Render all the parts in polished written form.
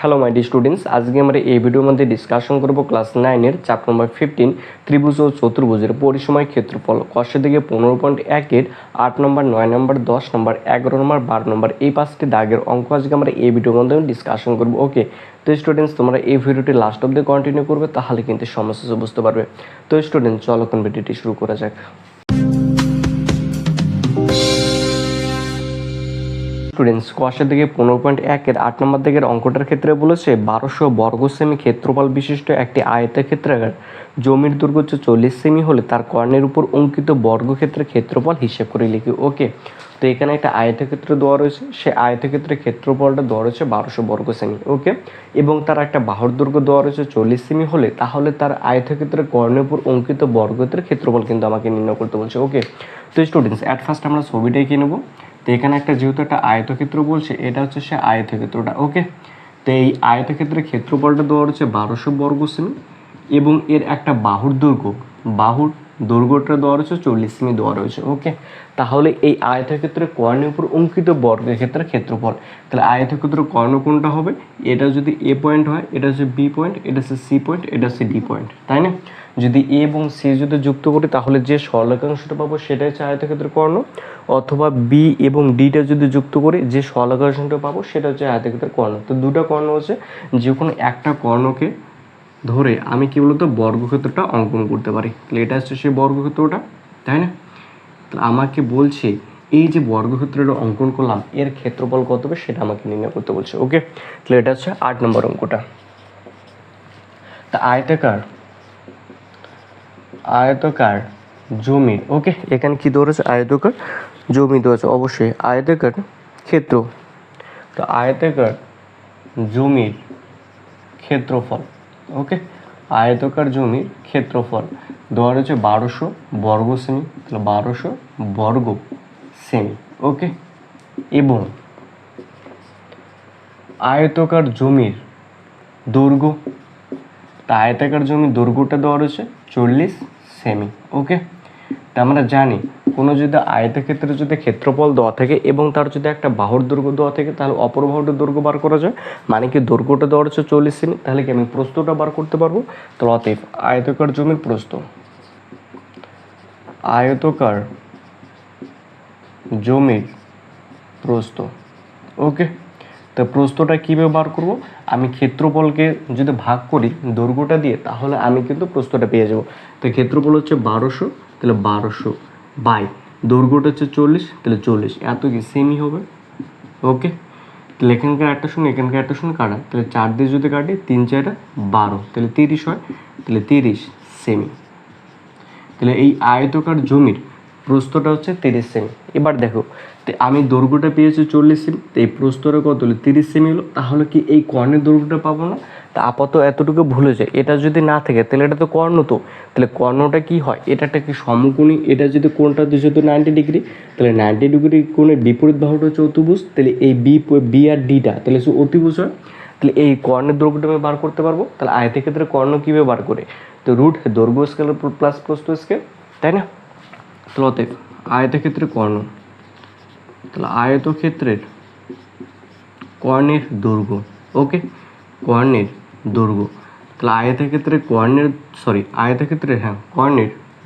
Hello my dear students, আজকে আমরা এই ভিডিওর মধ্যে ডিসকাশন করব ক্লাস 9 চ্যাপ্টার নম্বর 15 ত্রিভুজ ও চতুর্ভুজের পরিসীমায় ক্ষেত্রফল কষে থেকে 15.1 8 নম্বর 9 নম্বর 10 নম্বর 11 নম্বর 12 নম্বর এই পাঁচটি দাগের অঙ্ক আজকে আমরা এই ভিডিওর মধ্যে ডিসকাশন করব। ওকে, তো স্টুডেন্টস তোমরা এই ভিডিওটি লাস্ট অব্দি কন্টিনিউ করবে, তাহলে কিন্তু সমস্যা বুঝতে পারবে। তো স্টুডেন্ট চলো এখন ভিডিওটি শুরু করা যাক। স্টুডেন্টস কষের দিকে 15.1 8 নম্বর দিকের অঙ্কটার ক্ষেত্রে বলেছে 1200 বর্গ সেমি ক্ষেত্রফল বিশিষ্ট একটি আয়তক্ষেত্রাকার জমির দৈর্ঘ্য হচ্ছে 40 সেমি হলে তার কর্ণের উপর অঙ্কিত বর্গক্ষেত্রের ক্ষেত্রফল হিসেব করে লিখি। ওকে, তো এখানে একটা আয়তক্ষেত্র দেওয়া রয়েছে, সে আয়তক্ষেত্রের ক্ষেত্রফলটা দেওয়া রয়েছে 1200 বর্গ সেমি। ওকে, এবং তার একটা বাহুর দৈর্ঘ্য দেওয়া রয়েছে 40 সেমি হলে তাহলে তার আয়তক্ষেত্রের কর্ণের উপর অঙ্কিত বর্গক্ষেত্রের ক্ষেত্রফল কিন্তু আমাকে নির্ণয় করতে বলছে। ওকে, তো স্টুডেন্টস অ্যাট ফার্স্ট আমরা ছবিটা এঁকে নেবো। তো এখানে একটা যেহেতু একটা আয়তক্ষেত্র বলছে, এটা হচ্ছে সে আয়তক্ষেত্রটা। ওকে, তো এই আয়তক্ষেত্রের ক্ষেত্রফলটা দেওয়া হচ্ছে 1200 বর্গ সেমি এবং এর একটা বাহুর দৈর্ঘ্যটা দেওয়া রয়েছে 40 সেমি দেওয়া রয়েছে। ওকে, তাহলে এই আয়তক্ষেত্রের কর্ণের উপর অঙ্কিত বর্গক্ষেত্রের ক্ষেত্রফল, তাহলে আয়তক্ষেত্রের কর্ণ কোনটা হবে? এটা যদি এ পয়েন্ট হয়, এটা হচ্ছে বি পয়েন্ট, এটা হচ্ছে সি পয়েন্ট, এটা হচ্ছে ডি পয়েন্ট, তাই না? যদি এ এবং সি যদি যুক্ত করি তাহলে যে সরলরেখাংশটা পাবো সেটা হচ্ছে আয়তক্ষেত্রের কর্ণ, অথবা বি এবং ডিটা যদি যুক্ত করি যে সরলরেখাংশটা পাবো সেটা হচ্ছে আয়তক্ষেত্রের কর্ণ। তো দুটো কর্ণ হচ্ছে, যে কোনো একটা কর্ণকে ধরে আমি কি বলতো বর্গক্ষেত্রটা অঙ্কন করতে পারি। তাহলে এটা হচ্ছে সেই বর্গক্ষেত্রটা, তাই না? তাহলে আমাকে বলছে এই যে বর্গক্ষেত্রটা অঙ্কন করলাম এর ক্ষেত্রফল কত হবে সেটা আমাকে নির্ণয় করতে বলছে। ওকে, তাহলে এটা হচ্ছে 8 নম্বর অঙ্কটা। তা আয়তকার জমির, ওকে, এখানে কি ধরেছে? আয়তকার জমি ধরেছে, অবশ্যই আয়তকার ক্ষেত্র। তো আয়তকার জমির ক্ষেত্রফল, ওকে, আয়তকার জমির ক্ষেত্রফল দেওয়া রয়েছে 1200 বর্গ সেমি, তাহলে 1200 বর্গ সেমি। ওকে, এবং আয়তকার জমির দৈর্ঘ্য, তা আয়তাকার জমির দৈর্ঘ্যটা দেওয়া রয়েছে 40 সেমি। ওকে, তা আমরা জানি কোনো যদি আয়তক্ষেত্রে যদি ক্ষেত্রফল দেওয়া থাকে এবং তার যদি একটা বাহুর দৈর্ঘ্য দেওয়া থাকে তাহলে অপর বাহুটার দৈর্ঘ্য বার করা যায়। মানে কি দৈর্ঘ্যটা দেওয়া রয়েছে 40 সেমি, তাহলে কি আমি প্রস্থটা বার করতে পারবো। তো অতএব আয়তকার জমির প্রস্থ, আয়তকার জমির প্রস্থ। ওকে, তো প্রস্থটা কীভাবে বার করব? আমি ক্ষেত্রফলকে যদি ভাগ করি দৈর্ঘ্যটা দিয়ে তাহলে আমি কিন্তু প্রস্থটা পেয়ে যাব। তো ক্ষেত্রফল হচ্ছে 1200, তাহলে 1200 বাই দৈর্ঘ্যটা হচ্ছে 40, তাহলে 40 এত কি সেমি হবে। ওকে, তাহলে এখানকার একটা শূন্য এখানকার একটা শূন্য কাটা, তাহলে 4 দিয়ে যদি কাটি 3 4 12, তাহলে 30 হয়, তাহলে 30 সেমি। তাহলে এই আয়তকার জমির প্রস্থটা হচ্ছে 30 সেমি। এবার দেখো আমি দৈর্ঘ্যটা পেয়েছি 40 সেমি, তো এই প্রস্থটা কত হলো? 30 সেমি হলো। তাহলে কি এই কর্ণের দৈর্ঘ্যটা পাবো না? তা আপাতত এতটুকু ভুলে যায়, এটা যদি না থাকে তাহলে এটা তো কর্ণ। তো তাহলে কর্ণটা কি হয়? এটা একটা কি সমকোণী, এটা যদি কোণটা যেহেতু 90 ডিগ্রি, তাহলে 90 ডিগ্রি কোণের বিপরীত বাহুটা হচ্ছে অতিভুজ, তাহলে এই বি আর ডিটা তাহলে অতিভুজ হয়। তাহলে এই কর্ণের দৈর্ঘ্যটা আমি বার করতে পারবো। তাহলে আয়তক্ষেত্রে কর্ণ কীভাবে বার করে? তো রুট দৈর্ঘ্য স্কেল প্লাস প্রস্থ স্কেল, তাই না? তাহলে অতএব আয়তক্ষেত্রে কর্ণ, তাহলে আয়তক্ষেত্রের কর্ণের দৈর্ঘ্য। ওকে, কর্ণের দৈর্ঘ্য, তাহলে আয়তক্ষেত্রের কর্ণের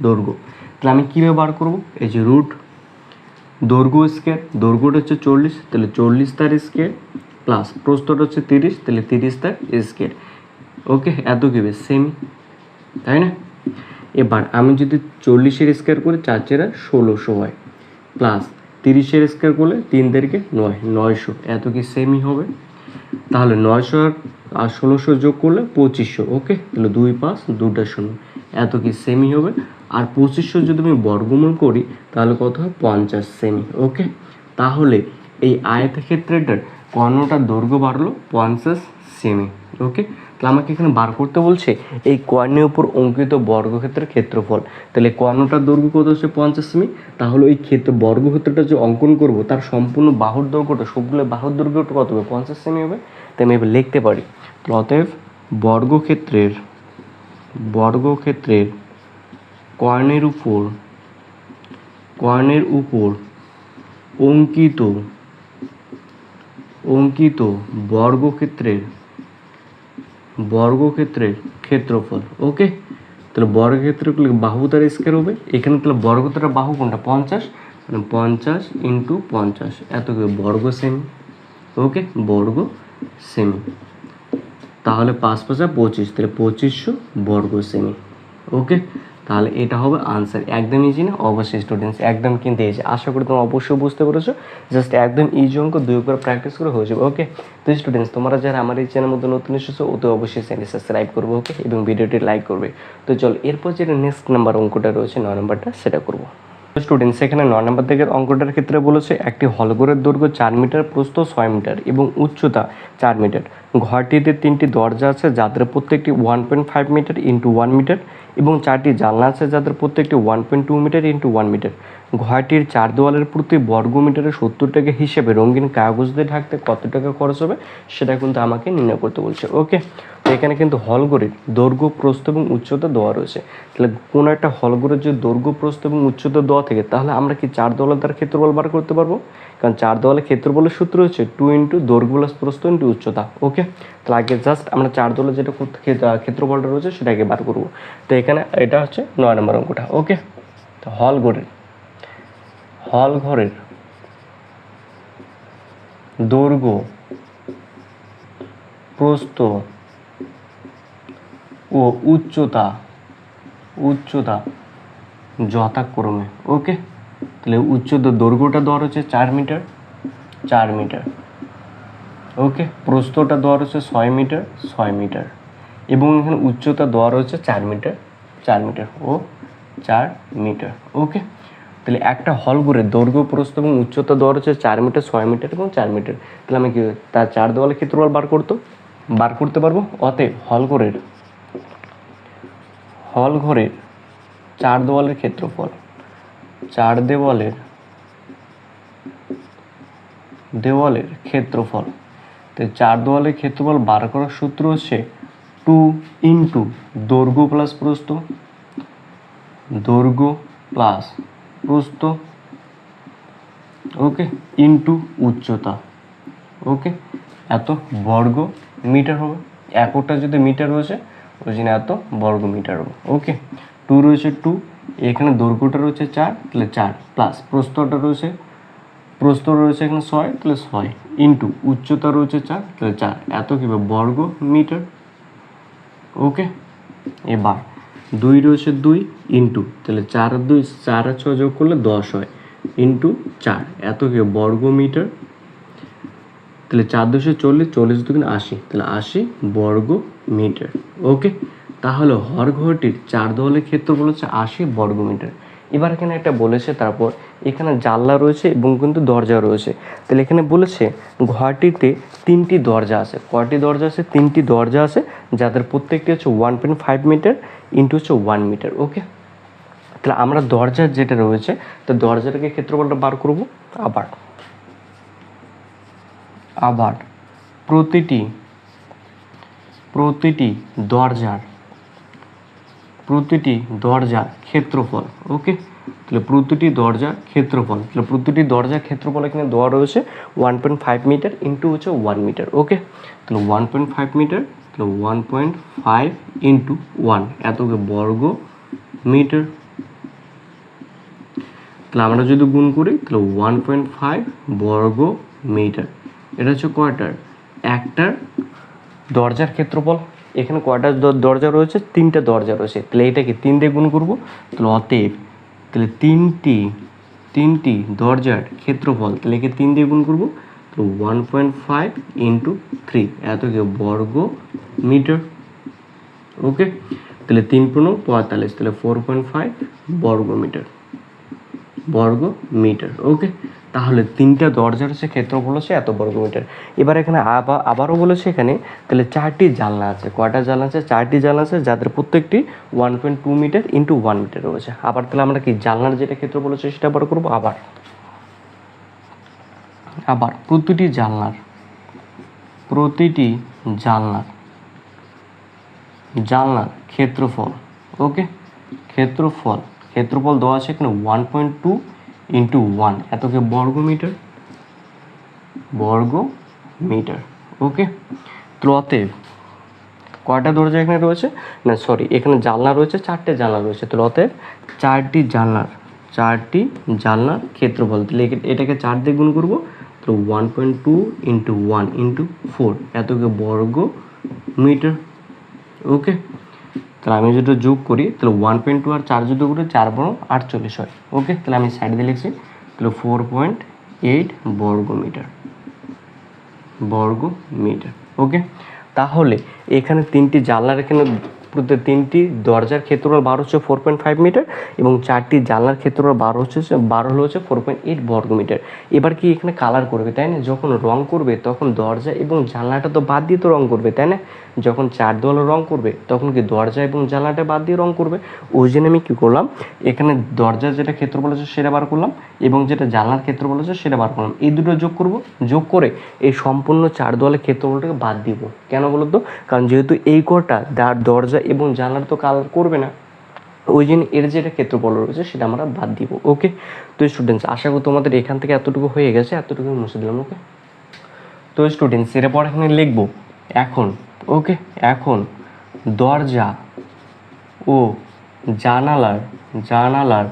দৈর্ঘ্য। তাহলে আমি কীভাবে বার করব? এই যে রুট দৈর্ঘ্য স্কোয়ার, দৈর্ঘ্যটা হচ্ছে 40, তাহলে 40 তার স্কোয়ার প্লাস প্রস্থটা হচ্ছে 30, তাহলে 30 তার স্কোয়ার। ওকে, এত কি হবে? সেমি, তাই না? এবার আমি যদি 40-এর স্কোয়ার করে 4 4 1600 হয়, প্লাস 30-এর স্কোয়ার করলে 3 তারিখে 9 900, এত কি সেমি হবে। তাহলে 900 আর 1600 যোগ করলে 2500। ওকে, তাহলে 2 5 2টা 0, এত কি সেমি হবে। আর 2500 যদি আমি বর্গমূল করি তাহলে কত হয়? 50 সেমি। ওকে, তাহলে এই আয়তক্ষেত্রটার কর্ণটার দৈর্ঘ্য বাড়লো 50 সেমি। ওকে, তাহলে আমাকে এখানে বার করতে বলছে এই কর্ণের উপর অঙ্কিত বর্গক্ষেত্রের ক্ষেত্রফল। তাহলে কর্ণটার দৈর্ঘ্য কত হচ্ছে? 50 সেমি। তাহলে ওই বর্গক্ষেত্রটা যে অঙ্কন করব তার সম্পূর্ণ বাহুর দৈর্ঘ্যটা, সবগুলো বাহুর দৈর্ঘ্যটা কত হবে? 50 সেমি হবে। তাই আমি এবার লিখতে পারি, অতএব বর্গক্ষেত্রের কর্ণের উপর অঙ্কিত বর্গক্ষেত্রের বর্গক্ষেত্রের ক্ষেত্রফল। ওকে, তাহলে বর্গক্ষেত্র বাহু তার স্কয়ার হবে। এখানে তাহলে বর্গক্ষেত্রের বাহু কোনটা 50, মানে 50 × 50 এত কি বর্গ সেমি। ওকে, বর্গ সেমি। তাহলে 5 × 5 = 25, তাহলে 2500 বর্গ সেমি। ওকে, তাহলে এটা হবে আনসার। একদম ইজি না? অবশ্যই স্টুডেন্টস একদম কিন্তু ইজি। আশা করি তোমরা অবশ্যই বুঝতে পেরেছো। জাস্ট একদম ইজি অঙ্ক 2 করে প্র্যাকটিস করে হয়ে যাবে। ওকে, তো স্টুডেন্টস তোমরা যারা আমার এই চ্যানেলের মধ্যে নতুন এসেছো অতি অবশ্যই চ্যানেল সাবস্ক্রাইব করবে। ওকে, এবং ভিডিওটি লাইক করবে। তো চল এরপর যেটা নেক্সট নাম্বার অঙ্কটা রয়েছে 9 নম্বরটা সেটা করবো। স্টুডেন্টস এখানে 9 নম্বর দিকের অঙ্কটার ক্ষেত্রে বলেছে একটি হলঘরের দৈর্ঘ্য 4 মিটার, প্রস্থ 6 মিটার এবং উচ্চতা 4 মিটার। ঘরটিতে 3টি দরজা আছে যাদের প্রত্যেকটি 1.5 মিটার × 1 মিটার এবং 4টি জানলা আছে যাদের প্রত্যেকটি 1.2 মিটার × 1 মিটার। ঘরটির 4 দেওয়ালের প্রতি বর্গ মিটারে 70 টাকা হিসেবে রঙিন কাগজ দিয়ে ঢাকতে কত টাকা খরচ হবে সেটা কিন্তু আমাকে নির্ণয় করতে বলছে। ওকে, তো এখানে কিন্তু হলঘরের দৈর্ঘ্য, প্রস্থ এবং উচ্চতা দেওয়া রয়েছে। তাহলে কোনো একটা হলঘরের যে দৈর্ঘ্য, প্রস্থ এবং উচ্চতা দেওয়া থেকে তাহলে আমরা কি 4 দেওয়ালের দ্বারা ক্ষেত্রফল বার করতে পারবো? কারণ 4 দেওয়ালের ক্ষেত্রফলের সূত্র হচ্ছে 2 × দৈর্ঘ্য প্লাস প্রস্থ × উচ্চতা। ওকে, তাহলে আগে জাস্ট আমরা 4 দেওয়ালের যেটা ক্ষেত্রফলটা রয়েছে সেটাকে বার করবো। তো এখানে এটা হচ্ছে 9 নম্বর অঙ্কটা। ওকে, তো হলঘরের দৈর্ঘ্য, প্রস্থ ও উচ্চতা যথাক্রমে। ওকে, তাহলে উচ্চতা দৈর্ঘ্যটা দেওয়া রয়েছে 4 মিটার। ওকে, প্রস্থটা দেওয়া রয়েছে 6 মিটার এবং এখানে উচ্চতা দেওয়া রয়েছে 4 মিটার ও 4 মিটার। ওকে, তাহলে একটা হলঘরের দৈর্ঘ্য, প্রস্থ এবং উচ্চতা দেওয়া রয়েছে 4 মিটার, 6 মিটার এবং 4 মিটার। তাহলে আমি কি তার 4 দেওয়ালের ক্ষেত্রফল বার করতে পারবো। অতএব হলঘরের 4 দেওয়ালের ক্ষেত্রফল, 4 দেওয়ালের ক্ষেত্রফল, তো 4 দেওয়ালের ক্ষেত্রফল বার করার সূত্র হচ্ছে 2 × দৈর্ঘ্য প্লাস প্রস্থ, ওকে, ইন্টু উচ্চতা। ওকে, এত বর্গ মিটার হবে। এককটা যদি মিটার রয়েছে ওই জন্য এত বর্গ মিটার হবে। ওকে, 2 রয়েছে 2, এখানে দৈর্ঘ্যটা রয়েছে 4, তাহলে 4 প্লাস প্রস্থ রয়েছে এখানে 6, তাহলে 6 ইন্টু উচ্চতা রয়েছে 4, তাহলে 4 এত কি বর্গ মিটার। ওকে, এবার 2 রয়েছে 2 ইন্টু, তাহলে 4 আর 2 4 আর 6 যোগ করলে 10 হয়, ইন্টু 4 এত কি বর্গ মিটার। তাহলে 4 × 2 = 40, 40 × 2 = 80, তাহলে 80 বর্গ মিটার। ওকে, তাহলে হলঘরটির 4 দেওয়ালের ক্ষেত্রফল হচ্ছে 80 বর্গ মিটার। এবার এখানে একটা বলেছে, তারপর এখানে জানলা রয়েছে এবং কিন্তু দরজা রয়েছে। তাহলে এখানে বলেছে ঘরটিতে 3টি দরজা আছে। কয়টি দরজা আছে? 3টি দরজা আছে যাদের প্রত্যেকটি হচ্ছে 1.5 মিটার × হচ্ছে 1 মিটার। ওকে, তাহলে আমরা দরজার যেটা রয়েছে তো দরজাটাকে ক্ষেত্রফলটা বার করব। আবার প্রতিটি দরজার ক্ষেত্রফল। ওকে, তাহলে প্রতিটি দরজার ক্ষেত্রফল এখানে দেওয়া রয়েছে 1.5 মিটার × হচ্ছে 1 মিটার। ওকে, তাহলে 1.5 মিটার, তাহলে 1.5 × 1 এত বর্গ মিটার। তাহলে আমরা যদি গুণ করি তাহলে 1.5 বর্গ মিটার। এটা হচ্ছে কয়টার? একটার দরজার ক্ষেত্রফল। এখানে কয়টা দরজা রয়েছে? 3টা দরজা রয়েছে। তাহলে এটাকে 3 দিয়ে গুণ করবো। তাহলে অতএব তাহলে 3টি দরজার ক্ষেত্রফল, তাহলে একে 3 দিয়ে গুণ করবো। তো 1.5 × 3 এত কি বর্গ মিটার। ওকে, তাহলে 3 × 5 = 45, তাহলে 4.5 বর্গ মিটার। ওকে, তাহলে 3টা দরজার হচ্ছে ক্ষেত্রফল হচ্ছে এত বর্গ মিটার। এবার এখানে আবারও বলেছে এখানে তাহলে 4টি জানলা আছে। কয়টা জানলা আছে? 4টি জানলা আছে যাদের প্রত্যেকটি 1.2 মিটার × 1 মিটার রয়েছে। আবার তাহলে আমরা কি জানলার যেটা ক্ষেত্রফল হচ্ছে সেটা বার করবো। আবার প্রতিটি জানলার ক্ষেত্রফল। ওকে, ক্ষেত্রফল দেওয়া আছে এখানে 1.2 × 1 এত কি বর্গ মিটার। ওকে, তো অতএব কয়টা দরজা এখানে রয়েছে, না সরি, এখানে জানলা রয়েছে, 4টে জানলা রয়েছে। তাহলে অতএব 4টি জানলার ক্ষেত্রফল, তাহলে এটাকে 4 দিয়ে গুণ করবো, তো 1.2 × 1 × 4 এতকে বর্গ মিটার। ওকে, তাহলে আমি যদি যোগ করি তাহলে 1.2 আর 4 যদি করি 4 × 48 হয়। ওকে, তাহলে আমি সাইড দিয়ে লিখছি, তাহলে 4.8 বর্গ মিটার। ওকে, তাহলে এখানে 3টি জানলার, এখানে প্রতি 3টি দরজার ক্ষেত্রফল 12 হচ্ছে 4.5 মিটার এবং 4টি জানলার ক্ষেত্রফল 12 হলো হচ্ছে 4.8 বর্গ মিটার। এবার কি এখানে কালার করবে, তাই না? যখন রং করবে তখন দরজা এবং জানলাটা তো বাদ দিয়ে তো রং করবে, তাই না? যখন 4 দেওয়ালে রং করবে তখন কি দরজা এবং জানলাটা বাদ দিয়ে রং করবে। ওই জন্য আমি কী করলাম, এখানে দরজার যেটা ক্ষেত্রফল আছে সেটা বার করলাম এবং যেটা জানলার ক্ষেত্রফল আছে সেটা বার করলাম, এই দুটো যোগ করব। যোগ করে এই সম্পূর্ণ 4 দেওয়ালের ক্ষেত্রফলটাকে বাদ দিব। কেন বলো তো? কারণ যেহেতু এই কোণটা দরজা এবং জানলার তো কালার করবে না, ওই জন্য এর যেটা ক্ষেত্রফল রয়েছে সেটা আমরা বাদ দিব। ওকে, তো স্টুডেন্টস আশা করি তোমাদের এখান থেকে এতটুকু হয়ে গেছে, এতটুকু মুছে দিলাম। ওকে, তো স্টুডেন্টস এরপর এখানে লিখবো এখন। ওকে, এখন দরজা ও জানালার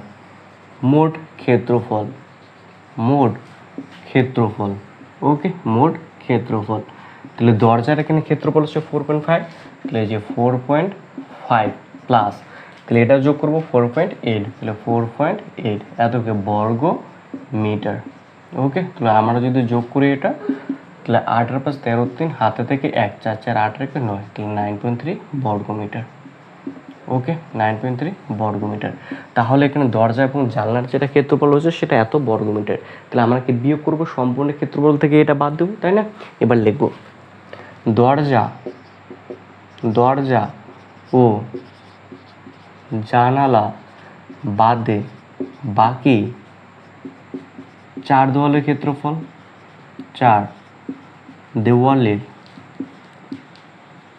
মোট ক্ষেত্রফল। ওকে, মোট ক্ষেত্রফল, তাহলে দরজার এখানে ক্ষেত্রফল হচ্ছে 4.5, তাহলে এই যে 4.5 প্লাস, তাহলে এটা যোগ করবো 4.8, তাহলে 4.8 এতকে বর্গ মিটার। ওকে, তাহলে আমরা যদি যোগ করি এটা, তাহলে 8 আর 5 13 3 হাতে থেকে 1 4 4 8 রেখে 9, তাহলে 9.3 বর্গ মিটার। ওকে, 9.3 বর্গ মিটার। তাহলে এখানে দরজা এবং জানলার যেটা ক্ষেত্রফল হচ্ছে সেটা এত বর্গ মিটার। তাহলে আমরা কি বিয়োগ করবো, সম্পূর্ণ ক্ষেত্রফল থেকে এটা বাদ দেবো, তাই না? এবার লিখব দরজা ও জানালা বাদে বাকি 4 দেওয়ালের ক্ষেত্রফল, 4 দেওয়ালের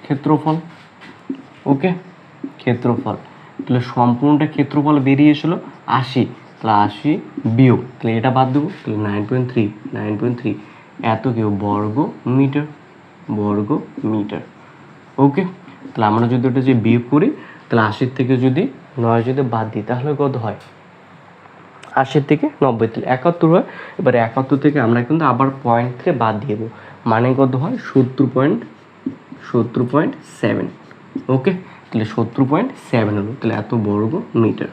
ক্ষেত্রফল। ওকে, ক্ষেত্রফল, তাহলে সম্পূর্ণটা ক্ষেত্রফল বেরিয়েছিল 80, তাহলে 80 বিয়োগ, তাহলে এটা বাদ দেবো, তাহলে 9.3 এত কেউ বর্গ মিটার। ওকে, তাহলে আমরা যদি ওটা যে বিয়োগ করি, তাহলে 80 থেকে যদি 9 যদি বাদ দিই তাহলে কত হয়, 80 থেকে 90, তাহলে 71 হয়। এবার 71 থেকে আমরা কিন্তু আবার পয়েন্ট থেকে বাদ দিয়ে দেবো, মানে কত হয় 70.7। ওকে, তাহলে 70.7 হলো, তাহলে এত বর্গ মিটার।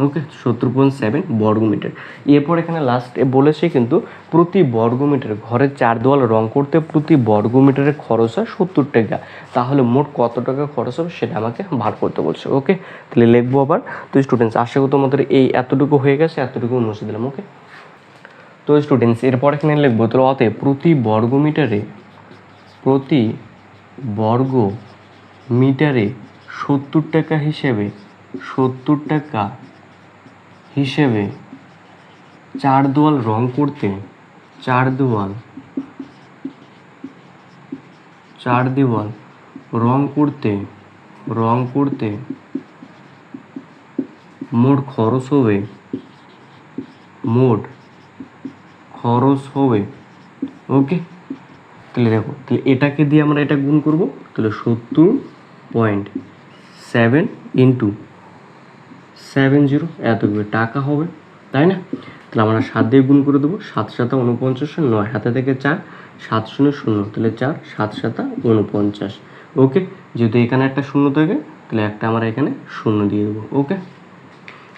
ওকে, 70.7 বর্গ মিটার। এরপর এখানে লাস্টে বলেছে কিন্তু প্রতি বর্গ মিটার, ঘরের 4 দেওয়াল রং করতে প্রতি বর্গ মিটারের খরচ হয় 70 টাকা। তাহলে মোট কত টাকা খরচ হবে সেটা আমাকে বার করতে বলছে। ওকে, তাহলে লিখবো আবার। তো স্টুডেন্টস আশা করি তোমাদের এই এতটুকু হয়ে গেছে, এতটুকু মুছে দিলাম। ওকে, তো স্টুডেন্টস এরপর এখানে লিখবো, তো অতএব প্রতি বর্গ মিটারে 70 টাকা হিসেবে 4 দেওয়াল রং করতে 4 দেওয়াল রং করতে মোট খরচ হবে। ওকে, তাহলে দেখো, তাহলে এটাকে দিয়ে আমরা এটা গুণ করব, তাহলে 70.7 × 70 এতগুলো টাকা হবে, তাই না? তাহলে আমরা 7 দিয়ে গুণ করে দেবো, 7 7 49, 9 হাতে থেকে 4, 7 0 0, তাহলে 4 7 7 49। ওকে, যেহেতু এখানে একটা শূন্য থাকে তাহলে একটা আমরা এখানে শূন্য দিয়ে দেবো। ওকে,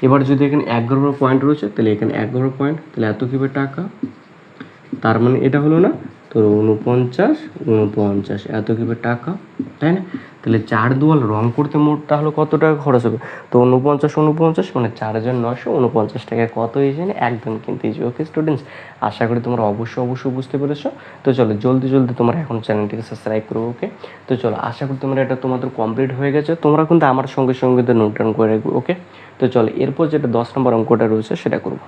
এবার যদি এখানে 11 পয়েন্ট রয়েছে তাহলে এখানে 11 পয়েন্ট, তাহলে এত কিভাবে টাকা, তার মানে এটা হলো না তো 49 এত কিভাবে টাকা, তাই না? তাহলে 4 দেওয়াল রং করতে মোট তাহলে কত টাকা খরচ হবে, তো 49 মানে 4949 টাকা কত হয়েছে না, একদম কিন্তু এই যে। ওকে স্টুডেন্টস, আশা করি তোমরা অবশ্যই বুঝতে পেরেছো। তো চলো জলদি তোমরা এখন চ্যানেলটিকে সাবস্ক্রাইব করো। ওকে, তো চলো আশা করি তোমরা এটা তোমাদের কমপ্লিট হয়ে গেছে, তোমরা কিন্তু আমার সঙ্গে নোট ডাউন করে রাখবে। ওকে, তো চলো এরপর যেটা 10 নম্বর অঙ্কটা রয়েছে সেটা করবো।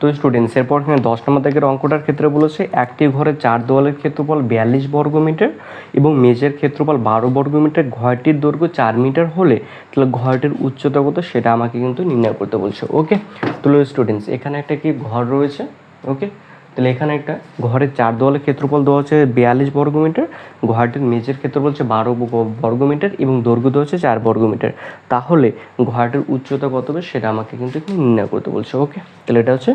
তো স্টুডেন্টস এরপর এখানে 10 নম্বর থেকে অঙ্কটার ক্ষেত্রে বলেছে একটি ঘরের 4 দেওয়ালের ক্ষেত্রফল 42 বর্গ মিটার এবং মেঝের ক্ষেত্রফল 12 বর্গ মিটার, ঘরটির দৈর্ঘ্য 4 মিটার হলে তাহলে ঘরটির উচ্চতা কত সেটা আমাকে কিন্তু নির্ণয় করতে বলছে। ওকে, তাহলে স্টুডেন্টস এখানে একটা কি ঘর রয়েছে। ওকে, তাহলে এখানে একটা ঘরের 4 দেওয়ালের ক্ষেত্রফল দেওয়া হচ্ছে 42 বর্গমিটার, ঘরটির মেঝের ক্ষেত্রফল হচ্ছে 12 বর্গমিটার এবং দৈর্ঘ্য দেওয়া হচ্ছে 4 বর্গমিটার। তাহলে ঘরটির উচ্চতা কত হবে সেটা আমাকে কিন্তু এখানে নির্ণয় করতে বলছে। ওকে, তাহলে এটা হচ্ছে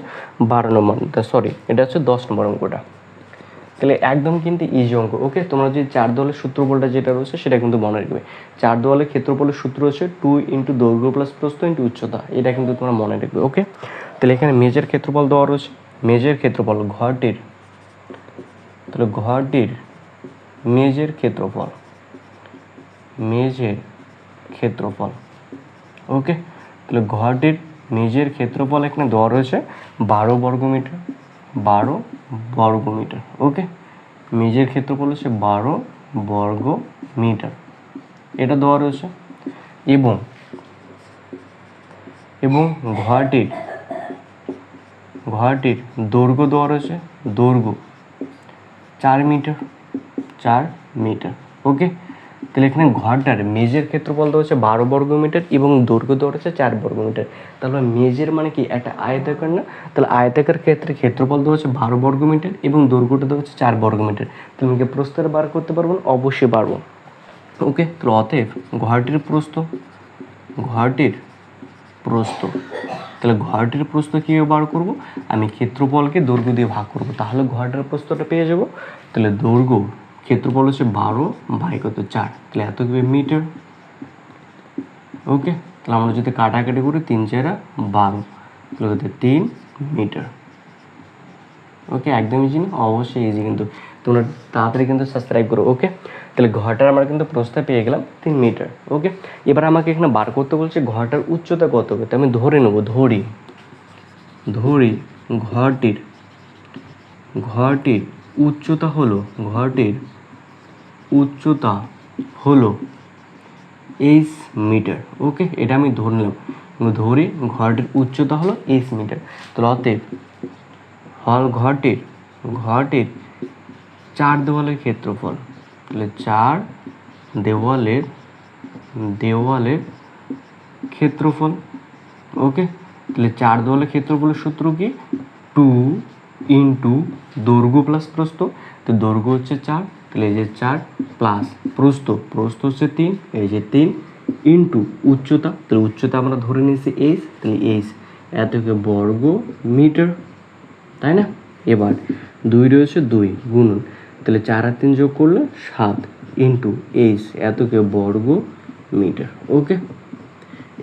12 নম্বর, সরি এটা হচ্ছে 10 নম্বর অঙ্কটা। তাহলে একদম কিন্তু ইজি অঙ্ক। ওকে, তোমরা যদি 4 দেওয়ালের সূত্রফলটা যেটা রয়েছে সেটা কিন্তু মনে রাখবে। 4 দেওয়ালের ক্ষেত্রফলের সূত্র হচ্ছে 2 ইন্টু দৈর্ঘ্য প্লাস প্রস্থ ইন্টু উচ্চতা, এটা কিন্তু তোমরা মনে রাখবে। ওকে, তাহলে এখানে মেজের ক্ষেত্রফল দেওয়া রয়েছে, মেজের ক্ষেত্রফল ঘরটির, তাহলে ঘরটির মেজের ক্ষেত্রফল, মেজের ক্ষেত্রফল। ওকে, তাহলে ঘরটির মেজের ক্ষেত্রফল এখানে দেওয়া রয়েছে 12 বর্গমিটার, 12 বর্গমিটার। ওকে, মেজের ক্ষেত্রফল হচ্ছে 12 বর্গ মিটার, এটা দেওয়া রয়েছে। এবং এবং ঘরটির দৈর্ঘ্য দেওয়া রয়েছে, দৈর্ঘ্য 4 মিটার, 4 মিটার। ওকে, তাহলে এখানে ঘরটার মেজের ক্ষেত্রফল দেওয়া হচ্ছে 12 বর্গমিটার এবং দৈর্ঘ্য দেওয়া হচ্ছে 4 বর্গমিটার। তাহলে মেজের মানে কি একটা আয়তাকার না, তাহলে আয়তাকার ক্ষেত্রে ক্ষেত্রফল দেওয়া হচ্ছে 12 বর্গমিটার এবং দৈর্ঘ্যটা দেওয়া হচ্ছে 4 বর্গমিটার। তুমি কি প্রস্থের বার করতে পারবো না? অবশ্যই পারবো। ওকে, তাহলে অতএব ঘরটির প্রস্থ, ঘরটির প্রস্থ, তাহলে ঘরটির প্রস্থ কীভাবে বার করব? আমি ক্ষেত্রফলকে দৈর্ঘ্য দিয়ে ভাগ করব, তাহলে ঘরটার প্রস্থটা পেয়ে যাব। তাহলে দৈর্ঘ্য ক্ষেত্রফল হচ্ছে 12 বাই কত 4, তাহলে এত কি মিটার। ওকে, তাহলে আমরা যদি কাটাকাটি করি 3 4 12, তাহলে হচ্ছে 3 মিটার। ওকে, একদম ইজি না? অবশ্যই ইজি, কিন্তু তোমরা তাড়াতাড়ি কিন্তু সাবস্ক্রাইব করো। ওকে, তাহলে ঘরটার আমরা কিন্তু প্রস্থ পেয়ে গেলাম 3 মিটার। ওকে, এবার আমাকে এখানে বার করতে বলছে ঘরটার উচ্চতা কত হবে, তো আমি ধরে নেব, ধরি ঘরটির উচ্চতা হলো, ঘরটির উচ্চতা হলো 8 মিটার। ওকে, এটা আমি ধরে নিলাম, ধরি ঘরটির উচ্চতা হলো 8 মিটার। তাহলে অতএব ঘরটির 4 দেওয়ালের ক্ষেত্রফল, তাহলে 4 দেওয়ালের ক্ষেত্রফল। ওকে, তাহলে 4 দেওয়ালের ক্ষেত্রফলের সূত্র কি? 2 ইন্টু দৈর্ঘ্য প্লাস প্রস্থ, তো দৈর্ঘ্য হচ্ছে 4, তাহলে এই যে 4 প্লাস প্রস্থ হচ্ছে 3, এই যে 3 ইন্টু উচ্চতা, তাহলে উচ্চতা আমরা ধরে নিয়েছি h, তাহলে h এতকে বর্গ মিটার, তাই না? এবার 2 রয়েছে 2 গুণন, তাহলে 4 আর 3 যোগ করলে 7 ইন্টু h এতকে বর্গ মিটার। ওকে,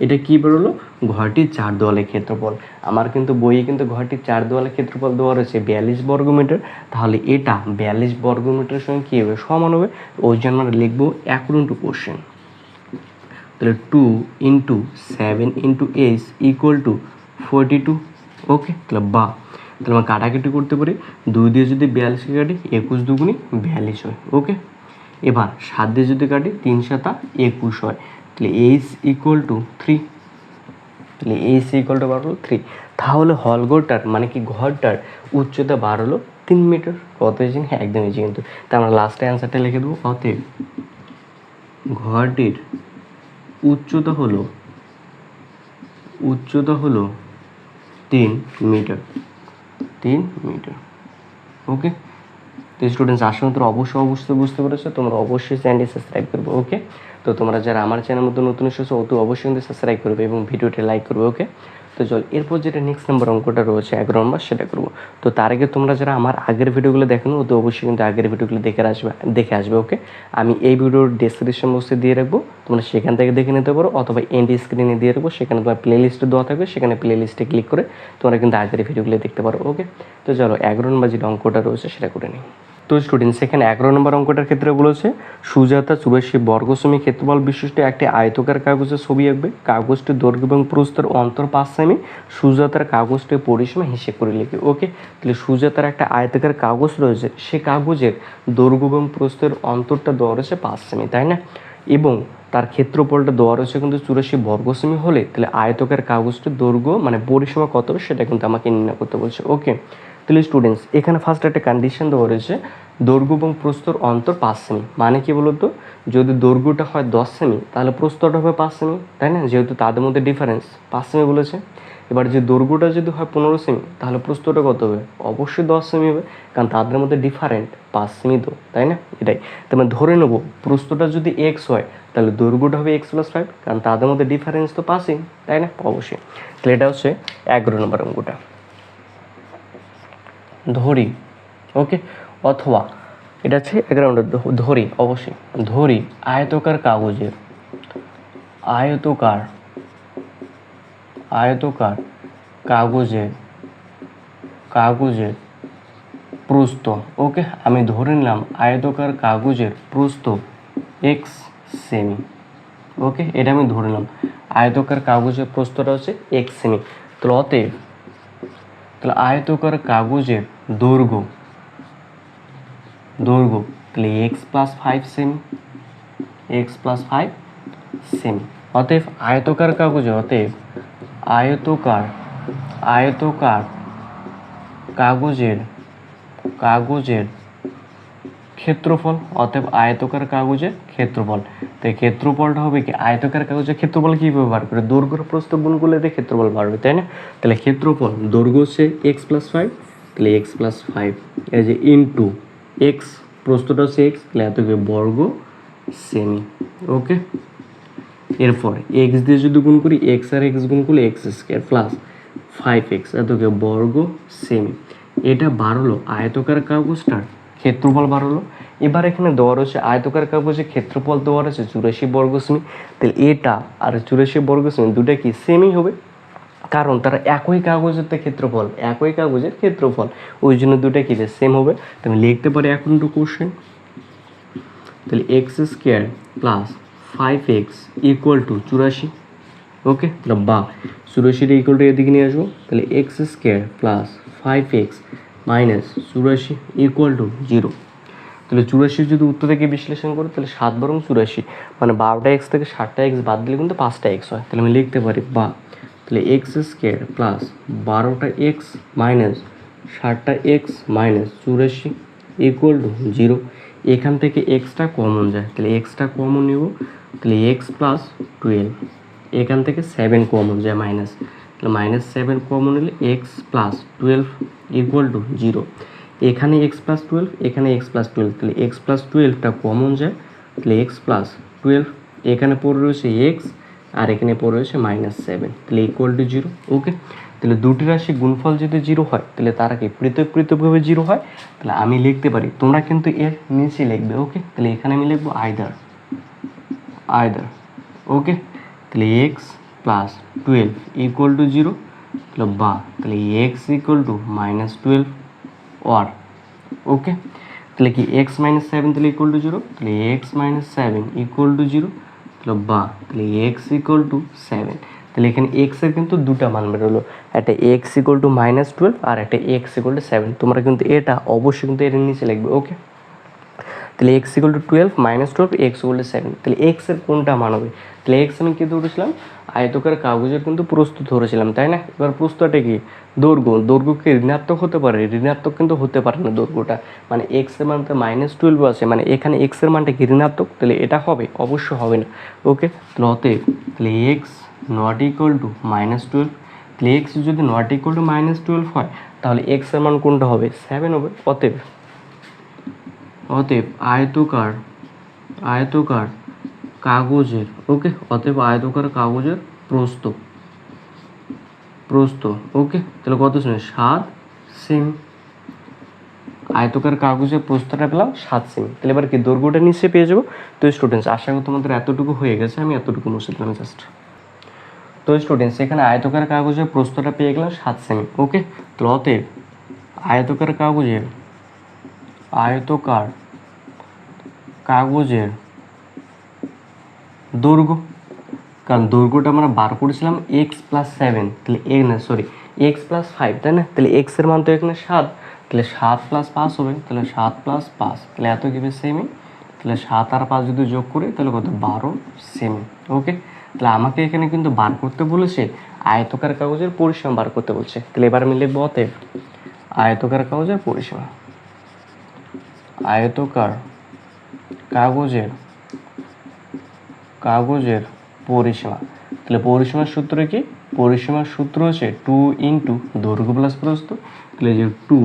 এটা কি বেরোলো? ঘরটির 4 দেওয়ালের ক্ষেত্রফল। আমার কিন্তু বইয়ে কিন্তু ঘরটির 4 দেওয়ালের ক্ষেত্রফল দেওয়া রয়েছে 42 বর্গমিটার, তাহলে এটা 42 বর্গমিটারের সঙ্গে কী হবে? সমান হবে। ওই জন্য আমরা লিখবো অ্যাকর্ডিং টু কোশ্চেন, তাহলে 2 into 7 into h equal to 42। ওকে, তাহলে তাহলে আমরা কাটাকাটি করতে পারি, 2 দিয়ে যদি 42কে কাটি 21 দুগুণি 42 হয়। ওকে, এবার 7 দিয়ে যদি কাটি 3 7 21 হয়, তাহলে h ইকুয়াল টু 3, তাহলে h ইকুয়াল টু বার হলো 3। তাহলে হলঘরটার মানে কি ঘরটার উচ্চতা বার হলো 3 মিটার। কত ইজি? হ্যাঁ, একদম ইজি কিন্তু। তা আমরা লাস্টে অ্যান্সারটা লিখে দেবো, অতএব ঘরটির উচ্চতা হলো 3 মিটার, 3 মিটার। ওকে, তো স্টুডেন্টস আশা করি তোমরা অবশ্যই বুঝতে পেরেছো। তোমরা অবশ্যই চ্যানেলটি সাবস্ক্রাইব করবে। ওকে, তো তোমরা যারা আমার চ্যানেলের মধ্যে নতুন এসেছো অবশ্যই কিন্তু সাবস্ক্রাইব করবে এবং ভিডিওটি লাইক করবে। ওকে, তো চল এরপর যেটা নেক্সট নাম্বার অঙ্কটা রয়েছে 11 নম্বর, সেটা করবো। তো তার আগে তোমরা যারা আমার আগের ভিডিওগুলো দেখেনো অবশ্যই কিন্তু আগের ভিডিওগুলো দেখে আসবে। ওকে, আমি এই ভিডিওর ডেসক্রিপশন বক্সে দিয়ে রাখবো, তোমরা সেখান থেকে দেখে নিতে পারো, অথবা এন্ড স্ক্রিনে দিয়ে রাখবো, সেখানে তোমার প্লে লিস্টে দেওয়া থাকবে, সেখানে প্লে লিস্টে ক্লিক করে তোমরা কিন্তু আগের ভিডিওগুলো দেখতে পারো। ওকে, তো চলো 11 নম্বর যেটা অঙ্কটা রয়েছে সেটা করে নিই। তো স্টুডেন্টস এখানে 11 নম্বর অঙ্কটার ক্ষেত্রে বলেছে সুজাতা 84 বর্গ সেমি ক্ষেত্রফল বিশিষ্ট একটি আয়তকার কাগজের ছবি আঁকবে। কাগজটির দৈর্ঘ্য এবং প্রস্থের অন্তর 5 সেমি। সুজাতার কাগজটির পরিসীমা হিসেব করে লিখবে। ওকে, তাহলে সুজাতার একটা আয়তকার কাগজ রয়েছে, সে কাগজের দৈর্ঘ্য এবং প্রস্থের অন্তরটা দেওয়া রয়েছে 5 সেমি, তাই না? এবং তার ক্ষেত্রফলটা দেওয়া রয়েছে কিন্তু 84 বর্গ সেমি হলে, তাহলে আয়তকার কাগজটির দৈর্ঘ্য মানে পরিসীমা কত হবে সেটা কিন্তু আমাকে নির্ণয় করতে বলছে। ওকে, তাহলে স্টুডেন্টস এখানে ফার্স্ট একটা কন্ডিশন দেওয়া রয়েছে, দৈর্ঘ্য এবং প্রস্থর অন্তর 5 সেমি। মানে কি বলতো, যদি দৈর্ঘ্যটা হয় 10 সেমি তাহলে প্রস্থটা হবে 5 সেমি, তাই না? যেহেতু তাদের মধ্যে ডিফারেন্স 5 সেমি বলেছে। এবার যে দৈর্ঘ্যটা যদি হয় 15 সেমি তাহলে প্রস্থটা কত হবে? অবশ্যই 10 সেমি হবে, কারণ তাদের মধ্যে ডিফারেন্ট 5 সেমি তো, তাই না? এটাই। তার মানে ধরে নেবো প্রস্থটা যদি এক্স হয় তাহলে দৈর্ঘ্যটা হবে এক্স প্লাস 5, কারণ তাদের মধ্যে ডিফারেন্স তো 5ই, তাই না? অবশ্যই। তাহলে এটা হচ্ছে 11 নম্বর অঙ্কটা। ধরি, ওকে, অথবা এটা হচ্ছে 11 নম্বর। ধরি, অবশ্যই ধরি আয়তকার কাগজের আয়তকার আয়তকার কাগজের কাগজের প্রস্থ, ওকে, আমি ধরে নিলাম আয়তকার কাগজের প্রস্থ এক্স সেমি, ওকে, এটা আমি ধরে নিলাম আয়তকার কাগজের প্রস্থটা হচ্ছে এক্স সেমি। তাহলে অতএব তাহলে আয়তকার কাগজের দৈর্ঘ্য তাহলে x plus 5 semi, x plus 5 semi. অতএব আয়তকার কাগজে আয়তকার কাগজের ক্ষেত্রফল, অতএব আয়তকার কাগজের ক্ষেত্রফল। তাই ক্ষেত্রফলটা হবে কি? আয়তকার কাগজের ক্ষেত্রফল কীভাবে বার করে? দৈর্ঘ্য প্রস্থ গুণ করলে এতে ক্ষেত্রফল বাড়বে, তাই না? তাহলে ক্ষেত্রফল দৈর্ঘ্য হচ্ছে এক্স প্লাস 5, তাহলে এক্স প্লাস 5 এই যে ইন্টু এক্স, প্রস্থটা হচ্ছে এক্স, তাহলে এতকে বর্গ সেমি, ওকে। এরপর এক্স দিয়ে যদি গুণ করি, এক্স আর এক্স গুণ করলে এক্স স্কোয়ার প্লাস 5x এতকে বর্গ সেমি। এটা বাড়লো আয়তকার কাগজটার ক্ষেত্রফল বাড়লো। এবার এখানে দেওয়া রয়েছে আয়তকার কাগজের ক্ষেত্রফল দেওয়া রয়েছে 84 বর্গ সেমি। তাহলে এটা আর 84 বর্গ সেমি দুটা কি সেমি হবে, কারণ তারা একই কাগজের ক্ষেত্রফল, ওই জন্য দুটা কি সেম হবে। তো আমি লিখতে পারি এখন একটু কোশ্চেন, তাহলে x square plus 5x equal to 84, ওকে। তাহলে বা 84টা ইকুয়াল টু এদিকে নিয়ে আসবো, তাহলে x square plus 5x minus 84 equal to 0। তাহলে 84 যদি উত্তর থেকে বিশ্লেষণ করি তাহলে 7 বরং 84, মানে 12টা এক্স থেকে 7টা এক্স বাদ দিলে কিন্তু 5টা এক্স হয়। তাহলে আমি লিখতে পারি বা, তাহলে এক্স স্কোয়ার প্লাস 12টা এক্স মাইনাস 7টা এক্স মাইনাস 84 ইকুয়াল টু 0। এখান থেকে এক্সটা কমন যায়, তাহলে এক্সটা কমন নেব, তাহলে এক্স প্লাস 12, এখান থেকে 7 কমন যায় মাইনাস, তাহলে -7 কমন নিলে এক্স প্লাস 12 ইকুয়াল টু 0। এখানে এক্স প্লাস 12, এখানে এক্স প্লাস 12, তাহলে এক্স প্লাস 12টা কমন যায়, তাহলে এক্স প্লাস 12, এখানে পড়ে রয়েছে এক্স আর এখানে পড়ে রয়েছে -7, তাহলে ইকুয়াল টু 0, ওকে। তাহলে দুটি রাশি গুণফল যদি 0 হয় তাহলে তারা কি পৃথকভাবে 0 হয়। তাহলে আমি লিখতে পারি, তোমরা কিন্তু এর নিচে লিখবে, ওকে। তাহলে এখানে আমি লিখবো আইদার, ওকে। তাহলে এক্স প্লাস 12 ইকুয়াল টু 0, তাহলে বা, তাহলে এক্স ইকুয়াল টু -12 অর, ওকে। তাহলে কি এক্স -7 তাহলে ইকুয়াল টু 0, তাহলে এক্স -7 ইকুয়াল টু 0, তাহলে বা, তাহলে এক্স ইকুয়াল টু 7। তাহলে এখানে এক্স এর কিন্তু দুটা মান বেরোলো, একটা এক্স ইকুয়াল টু -12 আর একটা এক্স ইকুয়াল টু 7। তোমরা কিন্তু এটা অবশ্যই কিন্তু এর নিচে লিখবে, ওকে। তাহলে x equal to 12 -12 x equal to 7, তাহলে এক্স এর কোনটা মান হবে? তাহলে এক্স আমি কি ধরেছিলাম? আয়তকার কাগজের কিন্তু প্রস্থ ধরেছিলাম, তাই না? এবার প্রস্থটা কি? দৈর্ঘ্য কি ঋণাত্মক হতে পারে? ঋণাত্মক কিন্তু হতে পারে না দৈর্ঘ্যটা, মানে এক্স এর মানটা -12 আছে, মানে এখানে এক্স এর মানটা কি ঋণাত্মক, তাহলে এটা হবে? অবশ্যই হবে না, ওকে। তাহলে অতএব তাহলে এক্স নট ইকুয়াল টু -12, তাহলে এক্স যদি নট ইকুয়াল টু -12 হয় তাহলে এক্স এর মান কোনটা হবে? 7 হবে। অতএব আয়তকার কাগজের, ওকে, অতএব আয়তকার কাগজের প্রস্থ, ওকে। তাহলে কত সেমি? 7 সেমি। আয়তকার কাগজের প্রস্থটা পেলাম 7 সেমি। তাহলে এবার কি দৈর্ঘ্যটা নিচে পেয়ে যাবো। তো স্টুডেন্টস আশা করি তোমাদের এতটুকু হয়ে গেছে, আমি এতটুকু মুছে দিলাম জাস্ট। তো স্টুডেন্টস এখানে আয়তকার কাগজের প্রস্থটা পেয়ে গেলাম 7 সেমি, ওকে। তো অতএব আয়তকার কাগজের দৈর্ঘ্য, কারণ দৈর্ঘ্যটা আমরা বার করেছিলাম এক্স প্লাস 7, তাহলে এক্স প্লাস 5, তাই না? তাহলে এক্স এর মান তো এখানে 7, তাহলে 7 + 5 হবে, তাহলে 7 + 5, তাহলে এত কি সেমি, তাহলে 7 আর 5 যদি যোগ করি তাহলে কত? 12 সেমি, ওকে। তাহলে আমাকে এখানে কিন্তু বার করতে বলেছে আয়তকার কাগজের পরিসীমা বার করতে বলছে। তাহলে এবার আমি লিখবো অতএব আয়তকার কাগজের পরিসীমা, আয়তকার কাগজের পরিসীমা। তাহলে পরিসীমার সূত্র কি? পরিসীমার সূত্র হচ্ছে 2 ইন্টু দৈর্ঘ্য প্লাস প্রস্থ, তাহলে যে 2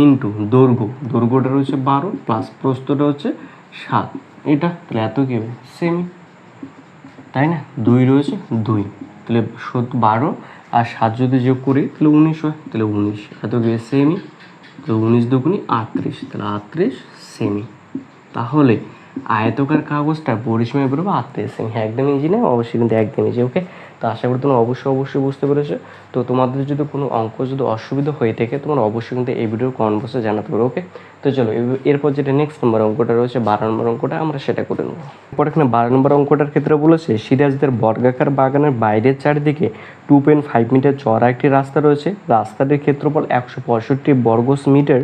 ইন্টু দৈর্ঘ্যটা রয়েছে 12 প্লাস প্রস্থটা হচ্ছে 7, এটা তাহলে এত কি হবে সেমি, তাই না? 2 রয়েছে 2, তাহলে 12 আর 7 যদি যোগ করি তাহলে 19 হয়, তাহলে 19 এত কি সেমি, তো 19 দুগুণি 38, তাহলে 38 সেমি। তাহলে আয়তকার কাগজটা পরিসীমায় বেরোবো 38 সেমি। হ্যাঁ, একদম ইজি না? অবশ্যই কিন্তু একদম ইজি। ওকে, তো আশা করি তোমরা অবশ্যই বুঝতে পেরেছো। তো তোমাদের যদি কোনো অঙ্ক যদি অসুবিধা হয়ে থাকে তোমরা অবশ্যই কিন্তু এই ভিডিওর কমেন্ট বক্সে জানাতে পারো। ওকে, তো চলো এরপর যেটা নেক্সট নম্বর অঙ্কটা রয়েছে 12 নম্বর অঙ্কটা আমরা সেটা করে নেবো। এরপর এখানে 12 নম্বর অঙ্কটার ক্ষেত্রে বলেছে সিরাজদের বর্গাকার বাগানের বাইরের চারিদিকে 2.5 মিটার চওড়া একটি রাস্তা রয়েছে। রাস্তাটির ক্ষেত্রফল 165 বর্গ মিটার।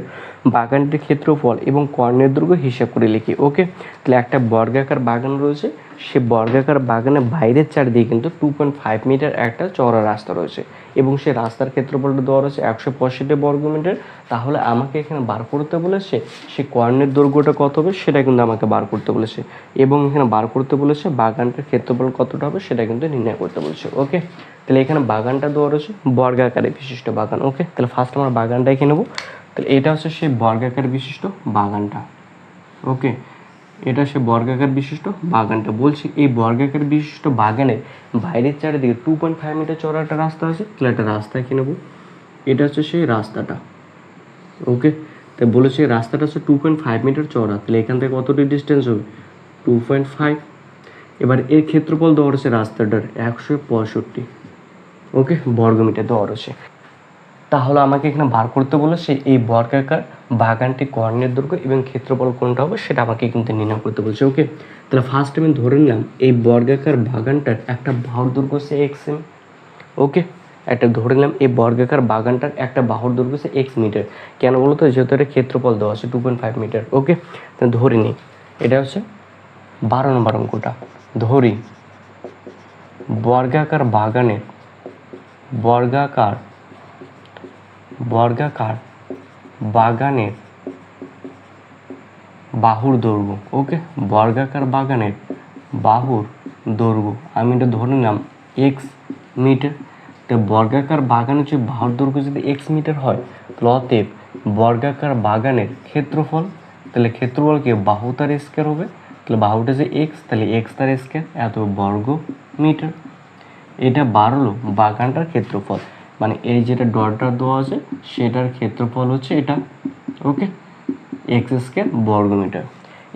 বাগানটির ক্ষেত্রফল এবং কর্ণের দৈর্ঘ্য হিসাব করে লিখি। ওকে, তাহলে একটা বর্গাকার বাগান রয়েছে, সে বর্গাকার বাগানের বাইরের চারিদিকে কিন্তু 2.5 মিটার একটা চওড়া রাস্তা রয়েছে এবং সে রাস্তার ক্ষেত্রফলটা দেওয়া রয়েছে 165 বর্গ মিটার। তাহলে আমাকে এখানে বার করতে বলেছে সে কর্ণের দৈর্ঘ্যটা কত হবে সেটা কিন্তু আমাকে বার করতে বলেছে এবং এখানে বার করতে বলেছে বাগানটার ক্ষেত্রফল কতটা হবে সেটা কিন্তু নির্ণয় করতে বলেছে। ওকে, তাহলে এখানে বাগানটা দেওয়া রয়েছে বর্গাকারে বিশিষ্ট বাগান। ওকে, তাহলে ফার্স্ট আমরা বাগানটা এঁকে নেবো। তাহলে এটা হচ্ছে সেই বর্গাকার বিশিষ্ট বাগানটা। ওকে, এটা সে বর্গাকার বিশিষ্ট বাগানটা। বলছি এই বর্গাকার বিশিষ্ট বাগানের বাইরের চারিদিকে 2.5 মিটার চওড়া একটা রাস্তা আছে, তাহলে একটা রাস্তা এঁকে নেবো। এটা হচ্ছে সেই রাস্তাটা। ওকে, তাই বলেছে রাস্তাটা হচ্ছে 2.5 মিটার চওড়া, তাহলে এখান থেকে কতটি ডিস্টেন্স হবে 2.5। এবার এর ক্ষেত্রফল দেওয়া রয়েছে রাস্তাটার 165, ওকে, বর্গমিটার দেওয়া রয়েছে। তাহলে আমাকে এখানে বার করতে বলেছে এই বর্গাকার বাগানটি কর্ণের দৈর্ঘ্য এবং ক্ষেত্রফল কোনটা হবে সেটা আমাকে কিন্তু নির্ণয় করতে বলছে। ওকে, তাহলে ফার্স্ট আমি ধরে নিলাম এই বর্গাকার বাগানটার একটা বাহুর দৈর্ঘ্য হচ্ছে x সেমি। ওকে, একটা ধরে নিলাম এই বর্গাকার বাগানটার একটা বাহুর দৈর্ঘ্য হচ্ছে x মিটার। কেন বলো তো? যেহেতু এটা ক্ষেত্রফল দেওয়া আছে 2.5 মিটার। ওকে, তাহলে ধরে নিই এটা হচ্ছে 12 নম্বর অঙ্কটা। ধরি বর্গাকার বাগানের বর্গাকার বাগানের বাহুর দৈর্ঘ্য। ওকে, বর্গাকার বাগানের বাহুর দৈর্ঘ্য আমি এটা ধরে নিলাম x মিটার। তো বর্গাকার বাগানের যে বাহুর দৈর্ঘ্য যদি x মিটার হয় তাহলে অতএব বর্গাকার বাগানের ক্ষেত্রফল, তাহলে ক্ষেত্রফল কি বাহু তার স্কয়ার হবে, তাহলে বাহুটা যে x তাহলে x তার স্কয়ার এত বর্গ মিটার। এটা বাড়লো বাগানটার ক্ষেত্রফল, মানে এই যেটা ডটটা দেওয়া আছে সেটার ক্ষেত্রফল হচ্ছে এটা। ওকে, x স্কয়ার বর্গমিটার।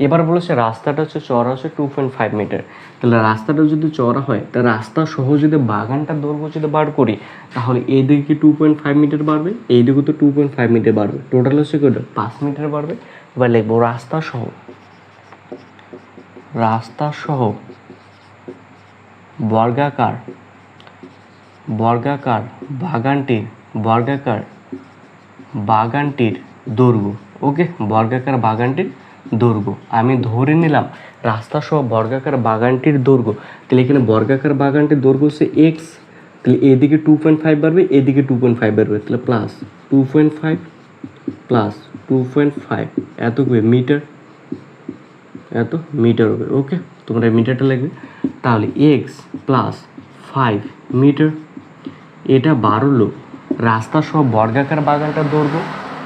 এবার বলেছে রাস্তাটা হচ্ছে চওড়া হচ্ছে 2.5 মিটার। তাহলে রাস্তাটা যদি চওড়া হয় তা রাস্তা সহ যদি বাগানটার দৈর্ঘ্য যদি বার করি তাহলে এইদিকে 2.5 মিটার বাড়বে, এইদিকে তো 2.5 মিটার বাড়বে, টোটাল হচ্ছে কত 5 মিটার বাড়বে। এবার লিখবো রাস্তা সহ বর্গাকার বাগানটির দৈর্ঘ্য। ওকে, বর্গাকার বাগানটির দৈর্ঘ্য আমি ধরে নিলাম রাস্তা সহ বর্গাকার বাগানটির দৈর্ঘ্য। তাহলে এখানে বর্গাকার বাগানটির দৈর্ঘ্য হচ্ছে x, তাহলে এদিকে 2.5 বাড়বে এদিকে 2.5 বাড়বে, তাহলে প্লাস 2.5 প্লাস 2.5 এত কি মিটার, এত মিটার হবে। ওকে, তোমরা মিটারটা লাগবে। তাহলে x প্লাস 5 মিটার। এটা বাড়লো রাস্তা সহ বর্গাকার বাগানটার দৈর্ঘ্য।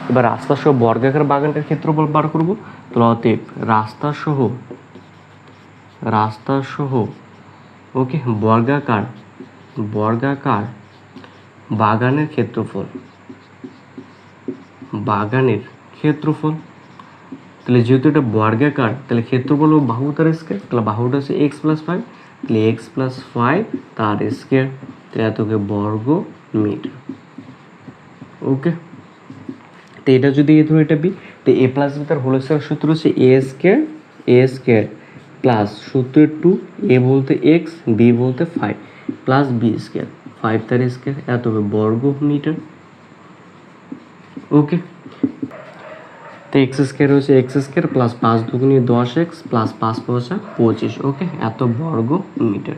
এবার রাস্তা সহ বর্গাকার বাগানটার ক্ষেত্রফল বার করবো, তাহলে অতএব রাস্তা সহ ওকে বর্গাকার বাগানের ক্ষেত্রফল, তাহলে যেহেতু এটা বর্গাকার তাহলে ক্ষেত্রফল বাহু তার স্কয়ার, তাহলে বাহুটা হচ্ছে x প্লাস 5, তাহলে x প্লাস 5 তার স্কয়ার, তাহলে এতকে বর্গ মিটার। ওকে, তো এটা যদি এ ধরো এটা বি, তো এ প্লাস বি তার হোল স্কয়ার সূত্র হচ্ছে এ স্কয়ার প্লাস সূত্রের 2, এ বলতে x, বি বলতে 5 প্লাস বি স্কয়ার 5 তার স্কয়ার এত হবে বর্গ মিটার। ওকে, তো এক্স স্কয়ার হচ্ছে এক্স স্কয়ার প্লাস 5 দুগুণে 10x প্লাস 5 5 25। ওকে, এত বর্গ মিটার।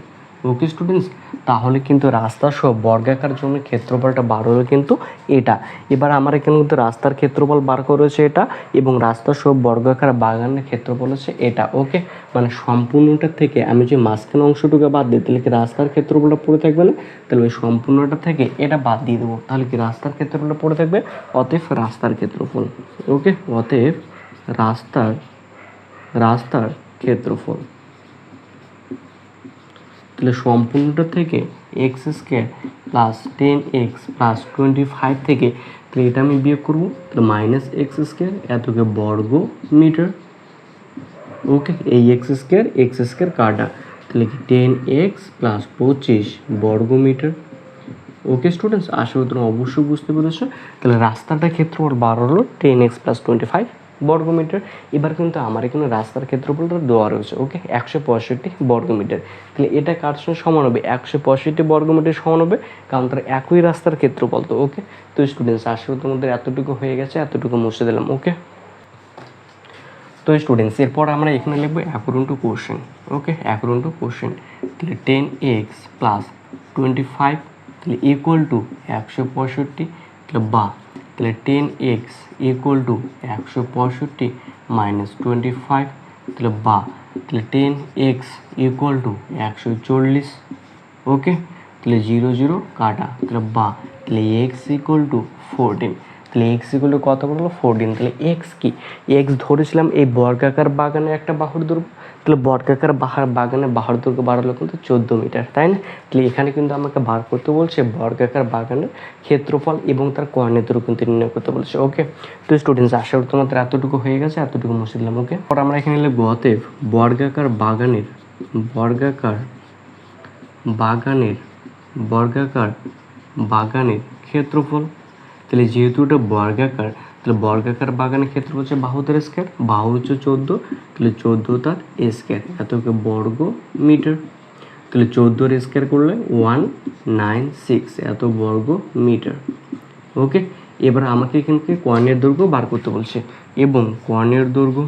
ওকে স্টুডেন্টস, তাহলে কিন্তু রাস্তা সহ বর্গাকার জমির ক্ষেত্রফলটা বার হলো কিন্তু এটা। এবার আমার এখানে কিন্তু রাস্তার ক্ষেত্রফল বার করেছে এটা, এবং রাস্তা সহ বর্গাকার বাগানের ক্ষেত্রফল হচ্ছে এটা। ওকে, মানে সম্পূর্ণটা থেকে আমি যে মাঝখানে অংশটুকু বাদ দিই, তাহলে কি রাস্তার ক্ষেত্রফলটা পড়ে থাকবে না? তাহলে ওই সম্পূর্ণটা থেকে এটা বাদ দিয়ে দেবো, তাহলে কি রাস্তার ক্ষেত্রফলটা পড়ে থাকবে। অতএব রাস্তার ক্ষেত্রফল, ওকে, অতএব রাস্তার ক্ষেত্রফল, তাহলে সম্পূর্ণটা থেকে x square plus 10x plus 25 থেকে, তাহলে এটা আমি বিয়োগ করবো, তাহলে মাইনাস এক্স স্কোয়ার এতকে বর্গ মিটার। ওকে, এই এক্স স্কোয়ার কাটা, তাহলে কি 10x প্লাস 25 বর্গ মিটার। ওকে স্টুডেন্টস, আশা করি তোমরা অবশ্যই বুঝতে পেরেছো। তাহলে রাস্তাটার ক্ষেত্রফল বার হলো 10x প্লাস 25 বর্গমিটার। এবার কিন্তু আমার এখানে রাস্তার ক্ষেত্রফলটা দেওয়া রয়েছে, ওকে, 165 বর্গমিটার। তাহলে এটা কার সঙ্গে সমান হবে? 165 বর্গমিটার সমান হবে, কারণ তার একই রাস্তার ক্ষেত্রফল তো। ওকে, তো স্টুডেন্টস আশা করি তোমাদের এতটুকু হয়ে গেছে, এতটুকু মুছে দিলাম। ওকে, তো স্টুডেন্টস এরপর আমরা এখানে লিখবো according to question. Okay, according to question, তাহলে 10x প্লাস 25 তাহলে ইকুয়াল টু 165, তাহলে বা, তাহলে 10x ইকুয়াল টু 165 মাইনাস 25, তাহলে বা, তাহলে 10x ইকুয়াল টু 140। ওকে, তাহলে 0 0 কাটা, তাহলে বা, তাহলে এক্স ইকুয়াল টু 14, তাহলে এক্স ইকুয়াল টু কত বললো? 14। তাহলে এক্স কি? এক্স ধরেছিলাম এই বর্গাকার বাগানে একটা বাহুর দৈর্ঘ্য, তাহলে বর্গাকার বাগানে বাহুর দৈর্ঘ্য বাড়ালো কিন্তু 14 মিটার, তাই না? তাহলে এখানে কিন্তু আমাকে বার করতে বলছে বর্গাকার বাগানের ক্ষেত্রফল এবং তার কর্ণের দৈর্ঘ্য কিন্তু নির্ণয় করতে বলছে। ওকে, তো স্টুডেন্টস আশা করি তোমাদের এতটুকু হয়ে গেছে, এতটুকু মুছে দিলাম। ওকে, পর আমরা এখানে লিখবো অতএব বর্গাকার বাগানের ক্ষেত্রফল। তাহলে যেহেতু এটা বর্গাকার, তাহলে বর্গাকার বাগানের ক্ষেত্রফল হচ্ছে বাহুদের স্কয়ার, বাহু হচ্ছে 14, তাহলে 14 তার স্কয়ার এতকে বর্গ মিটার। তাহলে 14 স্কয়ার করলে 196 এত বর্গ মিটার। ওকে, এবার আমাকে এখানকে কর্ণের দৈর্ঘ্য বার করতে বলছে, এবং কর্ণের দৈর্ঘ্য,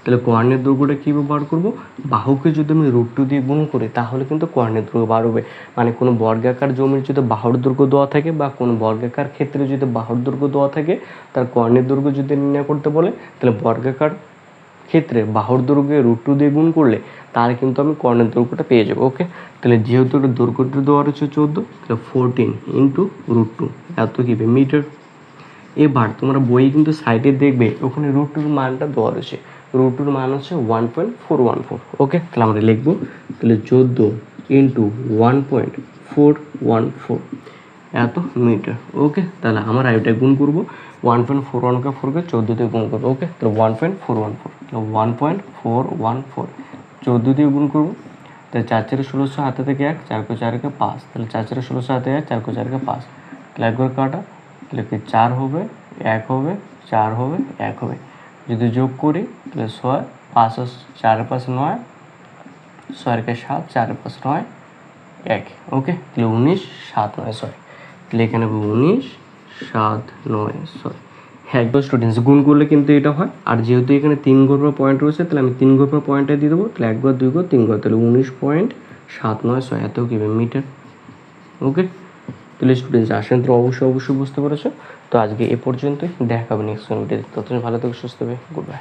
তাহলে কর্ণের দৈর্ঘ্যটা কীভাবে বার করবো? বাহুকে যদি আমি √2 দিয়ে গুণ করি তাহলে কিন্তু কর্ণের দৈর্ঘ্য বার হবে। মানে কোনো বর্গাকার জমির যদি বাহুর দৈর্ঘ্য দেওয়া থাকে, বা কোনো বর্গাকার ক্ষেত্রে যদি বাহুর দৈর্ঘ্য দেওয়া থাকে, তার কর্ণের দৈর্ঘ্য যদি নির্ণয় করতে বলে, তাহলে বর্গাকার ক্ষেত্রে বাহুর দৈর্ঘ্যে √2 দিয়ে গুণ করলে তাহলে কিন্তু আমি কর্ণের দৈর্ঘ্যটা পেয়ে যাবো। ওকে, তাহলে যেহেতু এটা দৈর্ঘ্যটা দেওয়া রয়েছে 14, তাহলে 14 ইন্টু √2 এত কি মিটার। এবার তোমরা বই কিন্তু সাইডে দেখবে ওখানে √2 মানটা দেওয়া রয়েছে, √2 মান হচ্ছে 1.414। ওকে, তাহলে আমরা লিখবো, তাহলে 14 ইন্টু 1.414 এত মিটার। ওকে, তাহলে আমরা এটা গুণ করবো, 1.414কে 14 দিয়ে গুণ করবো। ওকে, তাহলে 1.414, তাহলে 1.414 14 দিয়ে গুণ করবো, তাহলে 4 4 1600 হাতে থেকে 1, 4 × 4 = 5, তাহলে 4 4 1600 হাতে 1, 4 × 4 = 5, তাহলে একবার কাটা, তাহলে কি 4 হবে 1 হবে 4 হবে 1 হবে, যদি যোগ করি তাহলে 6 5 4 5 9, 6 7 4 5 9 1। ওকে, তাহলে 19 7 9 6, তাহলে এখানে 19 7 9 6। হ্যাঁ, একদম স্টুডেন্টস গুণ করলে কিন্তু এটা হয়। আর যেহেতু এখানে 3 ঘর পর পয়েন্ট রয়েছে, তাহলে আমি 3 ঘর পর পয়েন্টটা দিয়ে দেবো, তাহলে 1 ঘর 2 ঘর 3 ঘর, তাহলে 19.796 এত কি মিটার। ওকে, তাহলে স্টুডেন্টস আসেন তো অবশ্যই বুঝতে পেরেছো। তো আজকে এ পর্যন্তই, দেখা হবে নেক্সট ভিডিওতে। ততক্ষণ ভালো থেকো, সুস্থ হবে, গুড বাই।